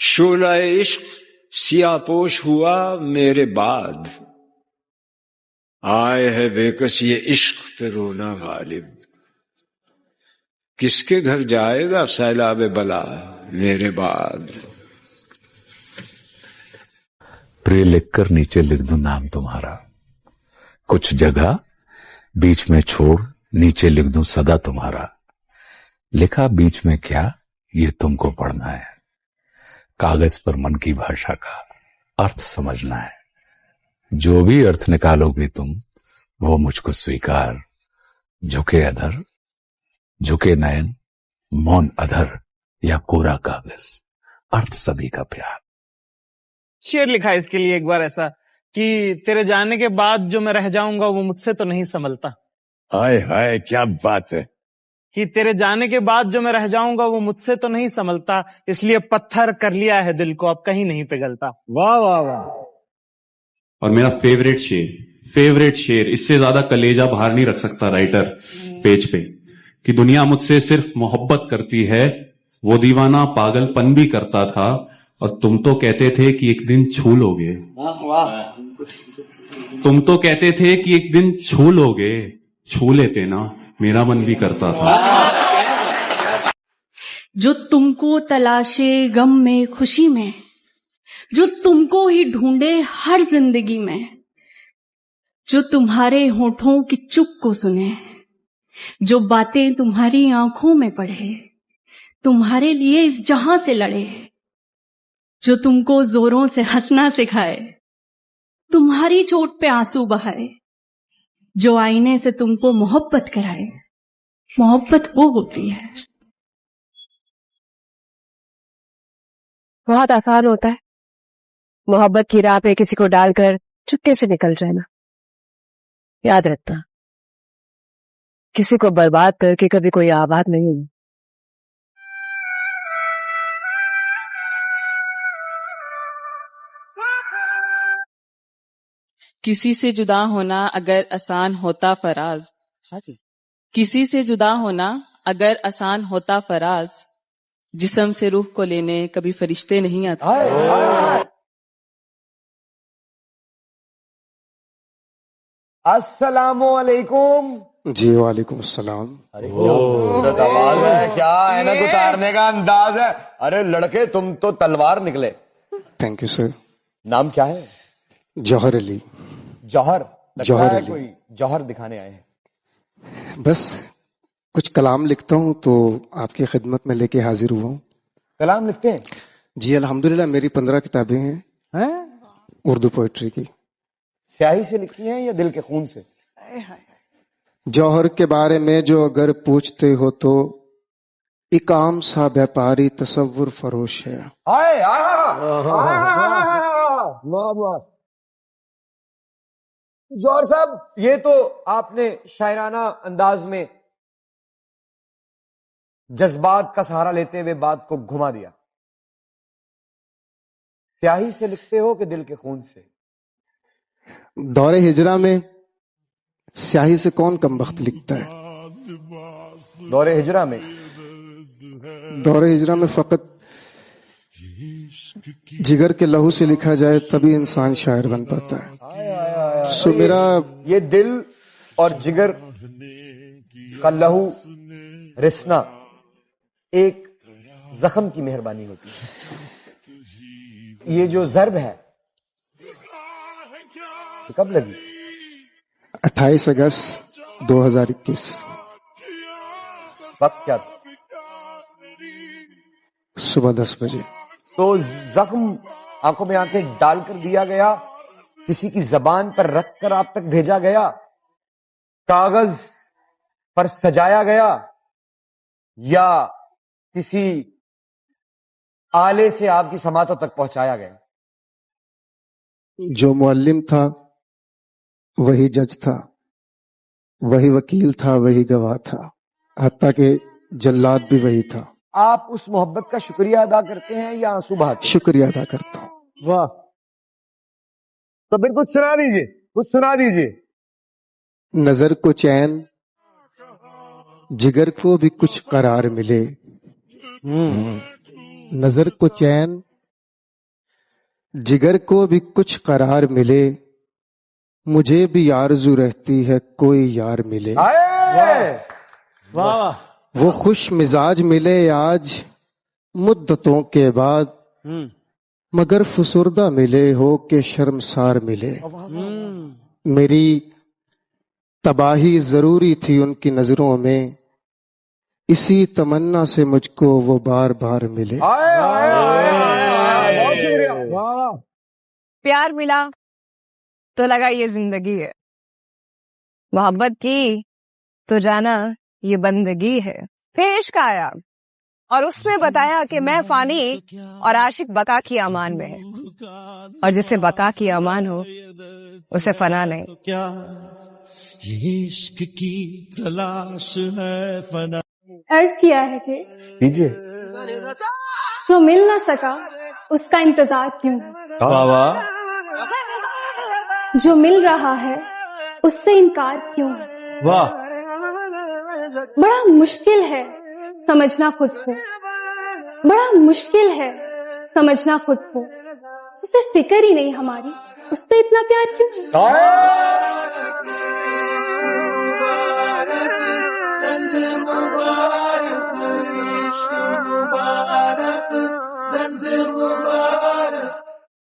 शोला इश्क सियापोश हुआ मेरे बाद, आए है बेकस ये इश्क पे रोना गालिब, किसके घर जाएगा सैलाब बला मेरे बाद। प्रिय लिखकर नीचे लिख दूं नाम तुम्हारा, कुछ जगह बीच में छोड़ नीचे लिख दूं सदा तुम्हारा। लिखा बीच में क्या ये तुमको पढ़ना है, कागज पर मन की भाषा का अर्थ समझना है। जो भी अर्थ निकालोगे तुम वो मुझको स्वीकार, झुके अधर झुके नयन मौन अधर या कोरा कागज, अर्थ सभी का प्यार। शेर लिखा है इसके लिए एक बार ऐसा कि तेरे जाने के बाद जो मैं रह जाऊंगा वो मुझसे तो नहीं संभलता। हाय हाय क्या बात है। कि तेरे जाने के बाद जो मैं रह जाऊंगा वो मुझसे तो नहीं संभलता, इसलिए पत्थर कर लिया है दिल को अब कहीं नहीं पिघलता। वाह वाह वाह। और मेरा फेवरेट शेर, इससे ज्यादा कलेजा बाहर नहीं रख सकता राइटर पेज पे, कि दुनिया मुझसे सिर्फ मोहब्बत करती है, वो दीवाना पागलपन भी करता था, और तुम तो कहते थे कि एक दिन छू लोगे। तुम तो कहते थे कि एक दिन छू लोगे, छू लेते ना, मेरा मन भी करता था। जो तुमको तलाशे गम में खुशी में, जो तुमको ही ढूंढे हर जिंदगी में, जो तुम्हारे होठों की चुप को सुने, जो बातें तुम्हारी आंखों में पढ़े, तुम्हारे लिए इस जहां से लड़े, जो तुमको जोरों से हंसना सिखाए, तुम्हारी चोट पे आंसू बहाए, जो आईने से तुमको मोहब्बत कराए। मोहब्बत वो होती है। बहुत आसान होता है मोहब्बत की राह पे किसी को डालकर चुपके से निकल जाना। याद रखना, किसी को बर्बाद करके कभी कोई आबाद नहीं हुई। किसी से जुदा होना अगर आसान होता फराज, किसी से जुदा होना अगर आसान होता फराज, जिस्म से रूह को लेने कभी फरिश्ते नहीं आते। अस्सलामुअलैकुम। जी वालेकुम अस्सलाम। अरे खूबसूरत आवाज है, क्या ऐनक उतारने का अंदाज है। अरे लड़के तुम तो तलवार निकले। Thank you sir. नाम क्या है? जौहर अली। जौहर? जौहर अली। कोई जौहर दिखाने आए हैं? बस कुछ कलाम लिखता हूँ तो आपकी खिदमत में लेके हाजिर हुआ हूँ। कलाम लिखते हैं? जी अल्हम्दुलिल्लाह, मेरी 15 किताबें हैं उर्दू पोइट्री की। स्याही से लिखी हैं या दिल के खून से? जौहर के बारे में जो अगर पूछते हो तो एक आम सा व्यापारी तसव्वुर फरोश है। जौहर साहब, ये तो आपने शायराना अंदाज में जज्बात का सहारा लेते हुए बात को घुमा दिया। स्याही से लिखते हो कि दिल के खून से? दौरे हिजरा में स्याही से कौन कम वक्त लिखता है। दौरे हिजरा में? दौरे हिजरा में फकत जिगर के लहू से लिखा जाए तभी इंसान शायर बन पाता है। सो मेरा ये दिल और जिगर का लहू रिसना एक जख्म की मेहरबानी होती है। ये जो ज़र्ब है कब लगी? 28 अगस्त 2021। वक्त क्या था? सुबह 10 बजे। तो जख्म आंखों में आंखें डालकर दिया गया, किसी की जबान पर रखकर आप तक भेजा गया, कागज पर सजाया गया, या किसी आले से आपकी समातों तक पहुंचाया गया? जो मुअल्लिम था वही जज था, वही वकील था, वही गवाह था, हत्ता कि जल्लाद भी वही था। आप उस मोहब्बत का शुक्रिया अदा करते हैं या आंसू बहाते? शुक्रिया अदा करता हूं। वाह, तो फिर कुछ सुना दीजिए, कुछ सुना दीजिए। नजर को चैन, जिगर को भी कुछ करार मिले। नजर को चैन, जिगर को भी कुछ करार मिले, मुझे भी आरज़ू रहती है कोई यार मिले। वाह वो खुश मिजाज मिले आज मुद्दतों के बाद, मगर फुसुर्दा मिले हो के शर्मसार मिले। मेरी तबाही जरूरी थी उनकी नजरों में, इसी तमन्ना से मुझको वो बार बार मिले। प्यार मिला तो लगा ये जिंदगी है, मोहब्बत की तो जाना ये बंदगी है। फिर इश्क आया और उसने बताया कि मैं फानी और आशिक बका की अमान में है, और जिसे बका की अमान हो उसे फना नहीं। क्या ये इश्क की तलाश है फना। अर्ज किया है कि कीजिए। जो मिल ना सका उसका इंतजार क्यों है, जो मिल रहा है उससे इनकार क्यों है। वाह बड़ा मुश्किल है समझना खुद को, बड़ा मुश्किल है समझना खुद को, उसे फिक्र ही नहीं हमारी, उससे इतना प्यार क्यों है।